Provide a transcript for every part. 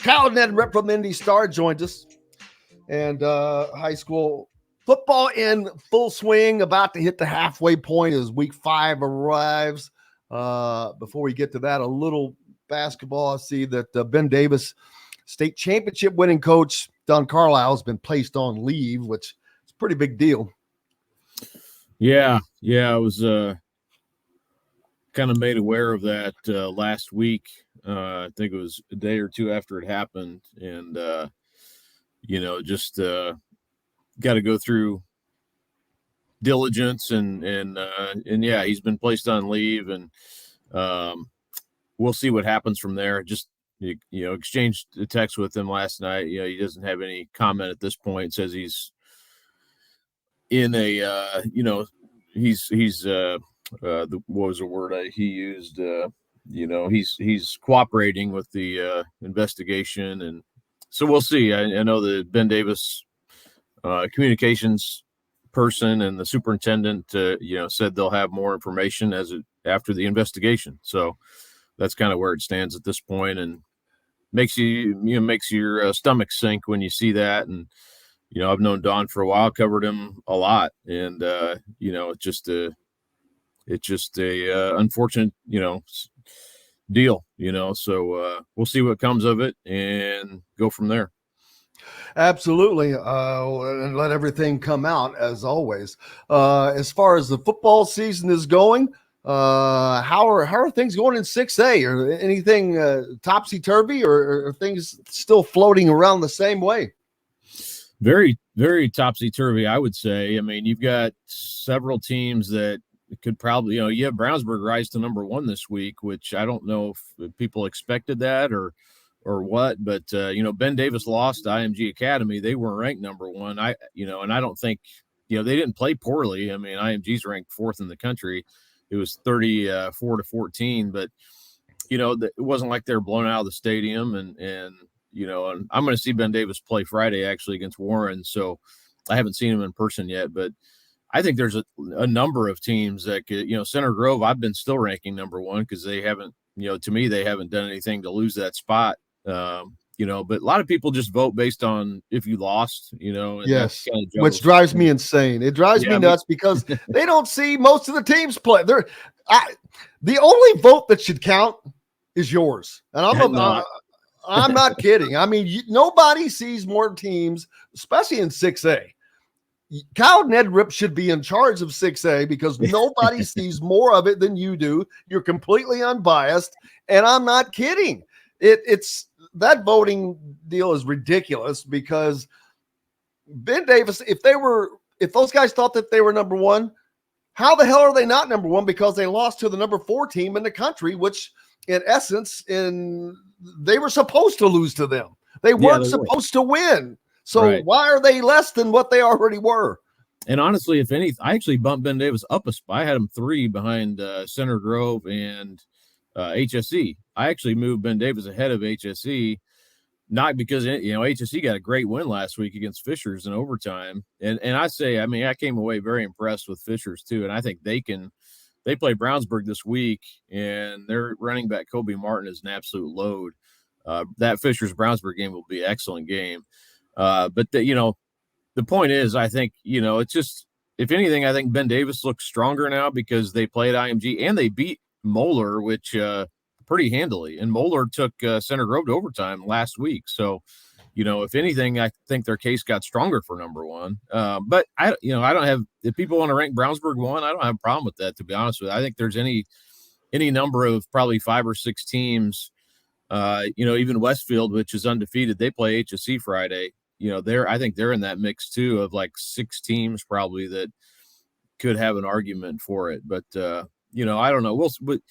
Kyle Neddenriep from Indy Star joins us, and high school football in full swing, about to hit the halfway point as week 5 arrives. Before we get to that, a little basketball. I see that Ben Davis, state championship winning coach Don Carlisle, has been placed on leave, which is a pretty big deal. Yeah, I was kind of made aware of that last week. I think it was a day or two after it happened, and just got to go through diligence and yeah, he's been placed on leave, and we'll see what happens from there. Just exchanged a text with him last night. He doesn't have any comment at this point. Says he's in a he's what was the word he used? He's cooperating with the investigation, and so we'll see. I know the Ben Davis communications person and the superintendent, said they'll have more information after the investigation. So that's kind of where it stands at this point, and makes your stomach sink when you see that. And I've known Don for a while, covered him a lot, and it's just a unfortunate deal. So we'll see what comes of it and go from there. Absolutely, and let everything come out as always. As far as the football season is going, how are things going in 6A? Or anything topsy-turvy, or are things still floating around the same way? Very, very topsy-turvy, I would say. I mean, you've got several teams that could probably, you have Brownsburg rise to number 1 this week, which I don't know if people expected that or what, but Ben Davis lost to IMG Academy. They weren't ranked number 1. And I don't think, they didn't play poorly. I mean, IMG's ranked 4th in the country. It was 34-14, but it wasn't like they were blown out of the stadium. And I'm going to see Ben Davis play Friday actually against Warren. So I haven't seen him in person yet, but I think there's a number of teams that could, Center Grove, I've been still ranking number 1 because they haven't, to me, they haven't done anything to lose that spot. But a lot of people just vote based on if you lost, and yes, which drives me insane. It drives me nuts because they don't see most of the teams play. The only vote that should count is yours, and I'm not kidding. I mean, nobody sees more teams, especially in 6A. Kyle Neddenriep should be in charge of 6A because nobody sees more of it than you do. You're completely unbiased, and I'm not kidding. It's that voting deal is ridiculous because Ben Davis, if those guys thought that they were number 1, how the hell are they not number 1? Because they lost to the number 4 team in the country, which in essence, they were supposed to lose to them. They weren't supposed to win. So Why are they less than what they already were? And honestly, if any, I actually bumped Ben Davis up a spot. I had him 3 behind Center Grove and HSE. I actually moved Ben Davis ahead of HSE, not because HSE got a great win last week against Fishers in overtime, and I came away very impressed with Fishers too, and I think they play Brownsburg this week, and their running back Kobe Martin is an absolute load. That Fishers Brownsburg game will be an excellent game, but the point is, I think it's just, if anything, I think Ben Davis looks stronger now because they played IMG and they beat Moeller, which pretty handily, and Moeller took Center Grove to overtime last week. So, if anything, I think their case got stronger for number 1. But I don't have, if people want to rank Brownsburg 1, I don't have a problem with that, to be honest with you. I think there's any number of probably 5 or 6 teams, even Westfield, which is undefeated, they play HSC Friday. I think they're in that mix too of like 6 teams probably that could have an argument for it. But I don't know. But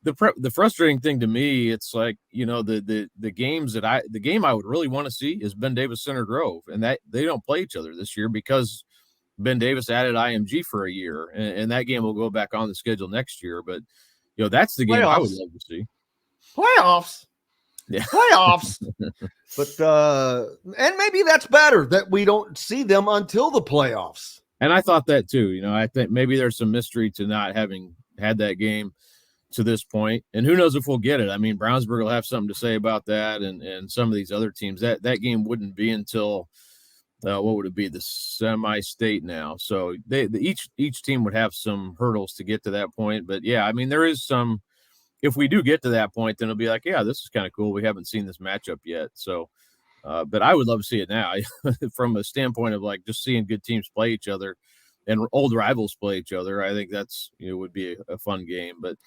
the frustrating thing to me, it's like, the games the game I would really want to see is Ben Davis Center Grove, and that they don't play each other this year because Ben Davis added IMG for a year, and that game will go back on the schedule next year. But that's the game I would love to see. Playoffs. Yeah. Playoffs. But and maybe that's better that we don't see them until the playoffs. And I thought that too. I think maybe there's some mystery to not having had that game. to this point, and who knows if we'll get it. I mean, Brownsburg will have something to say about that, and some of these other teams. That game wouldn't be until what would it be, the semi-state now. So each team would have some hurdles to get to that point. But yeah, I mean, there is some. If we do get to that point, then it'll be like, yeah, this is kind of cool. We haven't seen this matchup yet, so. But I would love to see it now from a standpoint of like just seeing good teams play each other and old rivals play each other. I think that's would be a fun game. But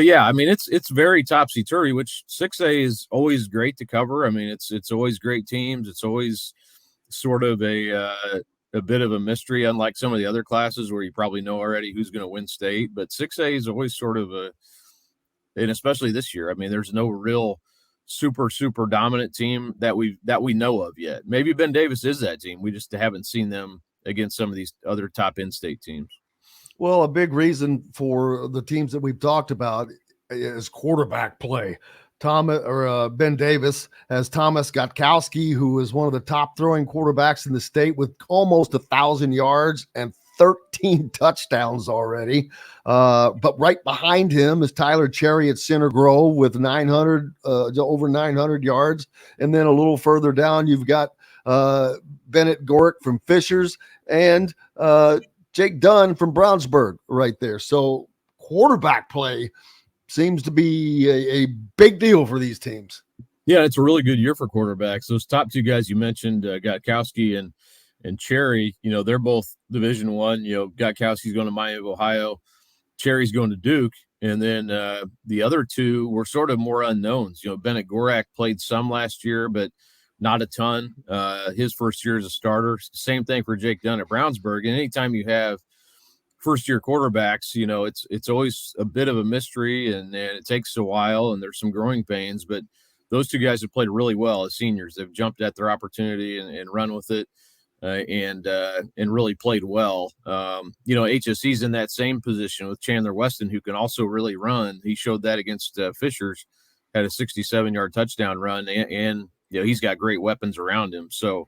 yeah, I mean it's very topsy turvy, which 6A is always great to cover. I mean it's always great teams. It's always sort of a bit of a mystery, unlike some of the other classes where you probably know already who's going to win state. But 6A is always sort of and especially this year. I mean, there's no real super dominant team that we know of yet. Maybe Ben Davis is that team. We just haven't seen them against some of these other top in-state teams. Well, a big reason for the teams that we've talked about is quarterback play. Ben Davis has Thomas Gotkowski, who is one of the top throwing quarterbacks in the state with almost 1,000 yards and 13 touchdowns already. But right behind him is Tyler Cherry at Center Grove with over 900 yards. And then a little further down, you've got Bennett Gorick from Fishers and Jake Dunn from Brownsburg right there. So quarterback play seems to be a big deal for these teams. Yeah, it's a really good year for quarterbacks. Those top two guys you mentioned, Gotkowski and Cherry, they're both Division I. Gotkowski's going to Miami of Ohio, Cherry's going to Duke, and then the other two were sort of more unknowns. Bennett Gorak played some last year, but not a ton. His first year as a starter. Same thing for Jake Dunn at Brownsburg. And anytime you have first-year quarterbacks, it's always a bit of a mystery, and it takes a while, and there's some growing pains. But those two guys have played really well as seniors. They've jumped at their opportunity and run with it. And really played well. HSC's in that same position with Chandler Weston, who can also really run. He showed that against Fishers, had a 67-yard touchdown run, and he's got great weapons around him. So,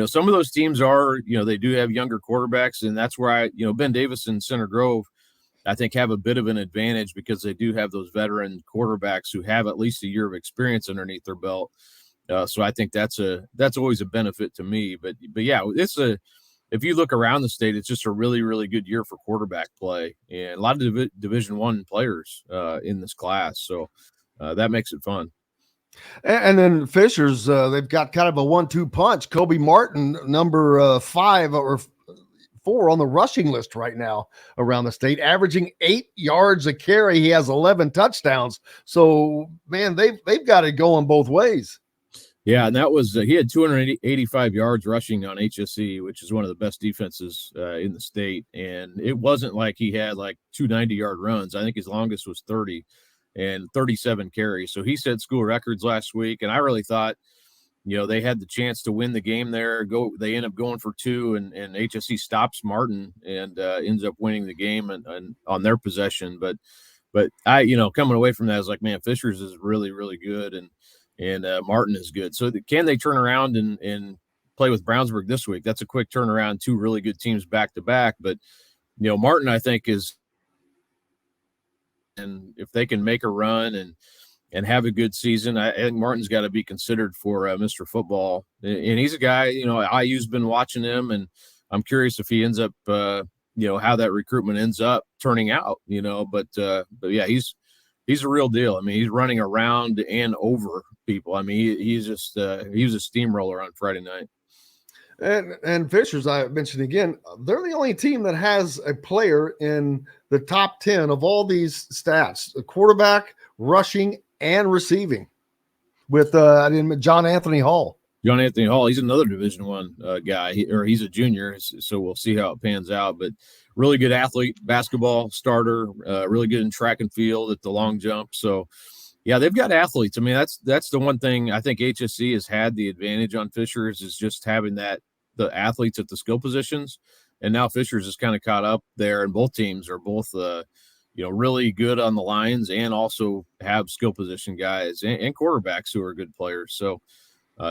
some of those teams are, they do have younger quarterbacks, and that's where Ben Davis and Center Grove, I think, have a bit of an advantage because they do have those veteran quarterbacks who have at least a year of experience underneath their belt. So I think that's always a benefit to me. But yeah, if you look around the state, it's just a really, really good year for quarterback play and a lot of Division I players in this class. So that makes it fun. And then Fishers, they've got kind of a 1-2 punch. Kobe Martin, number 5 or 4 on the rushing list right now around the state, averaging 8 yards a carry. He has 11 touchdowns. So man, they've got it going both ways. Yeah, and that was he had 285 yards rushing on HSE, which is one of the best defenses in the state. And it wasn't like he had like 290-yard runs. I think his longest was 30 and 37 carries. So he set school records last week, and I really thought, they had the chance to win the game there. They end up going for 2, and HSE stops Martin and ends up winning the game and on their possession. But I, coming away from that, I was like, man, Fishers is really, really good, and Martin is good. So can they turn around and play with Brownsburg this week? That's a quick turnaround, 2 really good teams back to back. But, Martin, I think and if they can make a run and have a good season, I think Martin's got to be considered for Mr. Football. And he's a guy, IU's been watching him, and I'm curious if he ends up, how that recruitment ends up turning out, but yeah, he's a real deal. I mean, he's running around and over people. I mean, he's just he was a steamroller on Friday night. And Fishers, I mentioned again, they're the only team that has a player in the top 10 of all these stats: a quarterback, rushing, and receiving. With John Anthony Hall. John Anthony Hall, he's another Division I guy, he's a junior, so we'll see how it pans out. But really good athlete, basketball starter, really good in track and field at the long jump. So, yeah, they've got athletes. I mean, that's the one thing I think HSC has had the advantage on Fishers is just having the athletes at the skill positions. And now Fishers is kind of caught up there, and both teams are both really good on the lines and also have skill position guys and quarterbacks who are good players. So,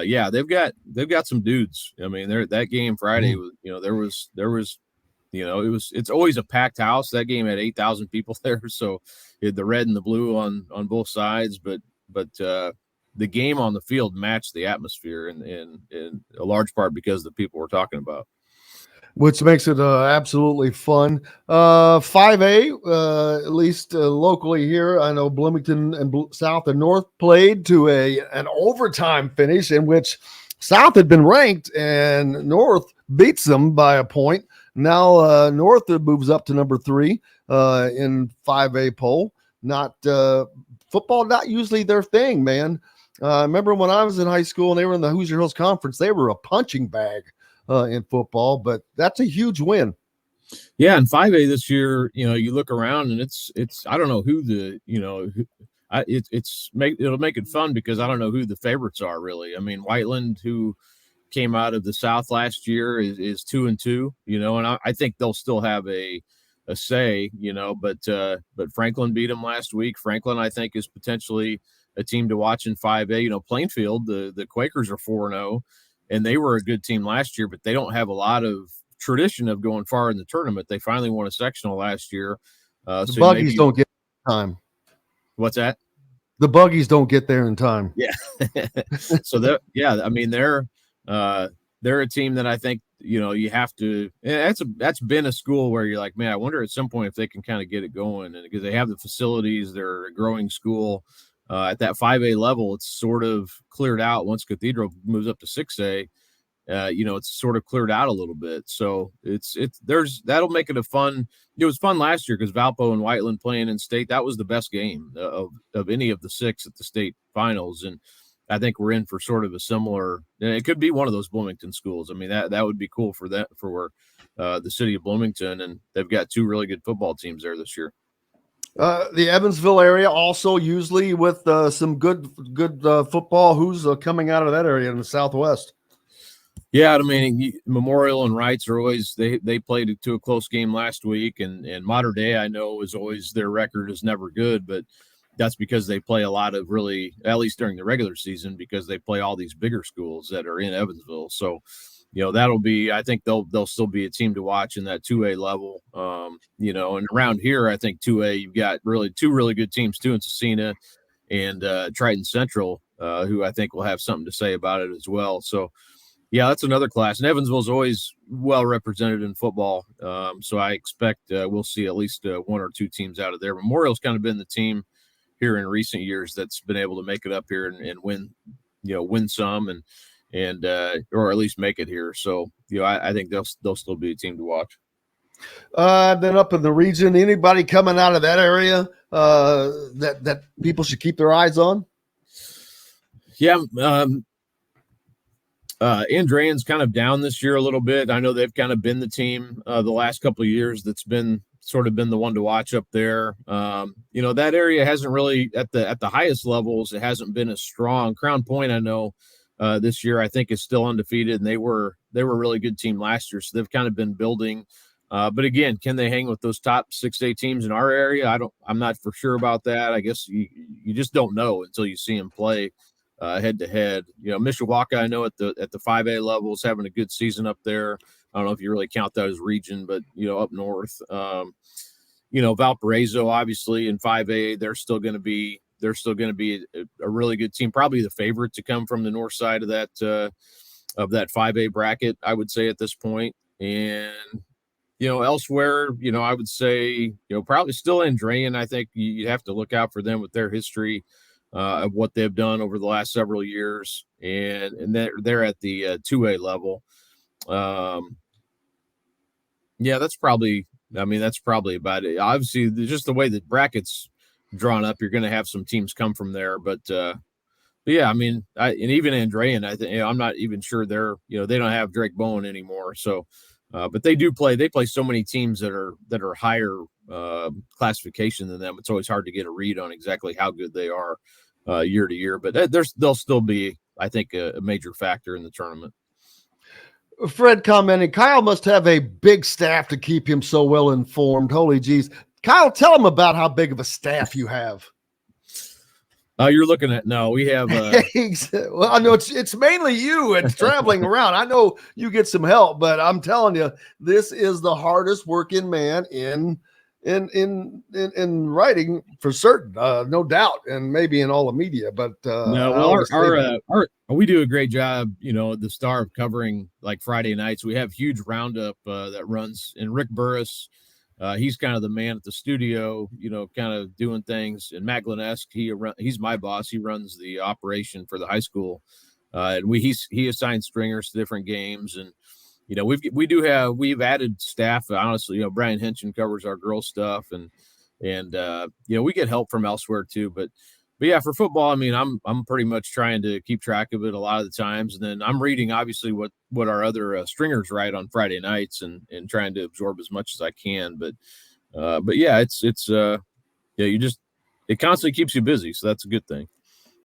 yeah, they've got some dudes. I mean, that game Friday was, there was it's always a packed house. That game had 8,000 people there, so it had the red and the blue on both sides. But the game on the field matched the atmosphere, in a large part because the people we're talking about, which makes it absolutely fun. 5A, at least locally here, I know Bloomington and South and North played to an overtime finish in which South had been ranked and North beats them by a point. Now North moves up to number 3 in 5A poll. Not football, not usually their thing, man. I remember when I was in high school and they were in the Hoosier Hills Conference, they were a punching bag in football, but that's a huge win. Yeah, in 5A this year, you look around and it's I don't know who it'll make it fun because I don't know who the favorites are really. I mean, Whiteland, who came out of the South last year, is 2-2, and I think they'll still have a say, but Franklin beat them last week. Franklin, I think, is potentially a team to watch in 5A. Plainfield, the Quakers are 4-0, and they were a good team last year, but they don't have a lot of tradition of going far in the tournament. They finally won a sectional last year. The Buggies don't get time. What's that? The Buggies don't get there in time. Yeah. So they're a team that I think, you have to, that's been a school where you're like, man, I wonder at some point if they can kind of get it going, and because they have the facilities, they're a growing school. At that 5A level, it's sort of cleared out once Cathedral moves up to 6A. It's sort of cleared out a little bit. So that'll make it a fun. It was fun last year because Valpo and Whiteland playing in state. That was the best game of any of the 6 at the state finals. And I think we're in for sort of a similar, it could be one of those Bloomington schools. I mean, that would be cool for the city of Bloomington. And they've got 2 really good football teams there this year. The Evansville area also usually with some good football. Who's coming out of that area in the Southwest? Yeah, I mean, Memorial and Wrights are always they played to a close game last week, and Mater Dei, I know, is always, their record is never good, but that's because they play a lot of really, at least during the regular season, because they play all these bigger schools that are in Evansville. So, that'll be, I think they'll still be a team to watch in that 2A level. And around here, I think 2A, you've got really 2 really good teams too, in Cecina and Triton Central, who I think will have something to say about it as well. So, yeah, that's another class. And Evansville's always well represented in football. So I expect we'll see at least 1 or 2 teams out of there. Memorial's kind of been the team here in recent years that's been able to make it up here and win some and or at least make it here. So, I think they'll still be a team to watch. Then up in the region, anybody coming out of that area that people should keep their eyes on? Yeah, Andrean's kind of down this year a little bit. I know they've kind of been the team the last couple of years that's been the one to watch up there. That area hasn't really at the highest levels. It hasn't been as strong. Crown Point, I know this year I think is still undefeated, and they were a really good team last year. So they've kind of been building. But again, can they hang with those top 6A teams in our area? I'm not for sure about that. I guess you just don't know until you see them play head to head. Mishawaka, I know at the 5A level is having a good season up there. I don't know if you really count that as region, but up north, Valparaiso, obviously in 5A, they're still going to be a really good team, probably the favorite to come from the north side of that 5A bracket, I would say at this point. And elsewhere, I would say, probably still Andrean. I think you have to look out for them with their history of what they've done over the last several years, and they're at the 2A level. That's probably about it. Obviously, just the way the bracket's drawn up, you're going to have some teams come from there, but yeah, I mean, and even Andrean, I think, I'm not even sure they don't have Drake Bowen anymore, so. But they play so many teams that are higher classification than them. It's always hard to get a read on exactly how good they are year to year. But they'll still be, I think, a major factor in the tournament. Fred commenting, Kyle must have a big staff to keep him so well informed. Holy geez. Kyle, tell him about how big of a staff you have. Oh, you're looking at no. We have. Well, I know it's mainly you. It's traveling around. I know you get some help, but I'm telling you, this is the hardest working man in writing for certain, no doubt, and maybe in all the media. But no, well, we do a great job. The Star of covering like Friday nights. We have huge roundup that runs, and Rick Burris. He's kind of the man at the studio, kind of doing things. And Matt Glenesk, he's my boss. He runs the operation for the high school, and he assigns stringers to different games. And we've added staff. Honestly, Brian Hinchin covers our girls stuff, and we get help from elsewhere too. But yeah, for football, I mean, I'm pretty much trying to keep track of it a lot of the times, and then I'm reading obviously what our other stringers write on Friday nights, and trying to absorb as much as I can. But yeah, it constantly keeps you busy, so that's a good thing.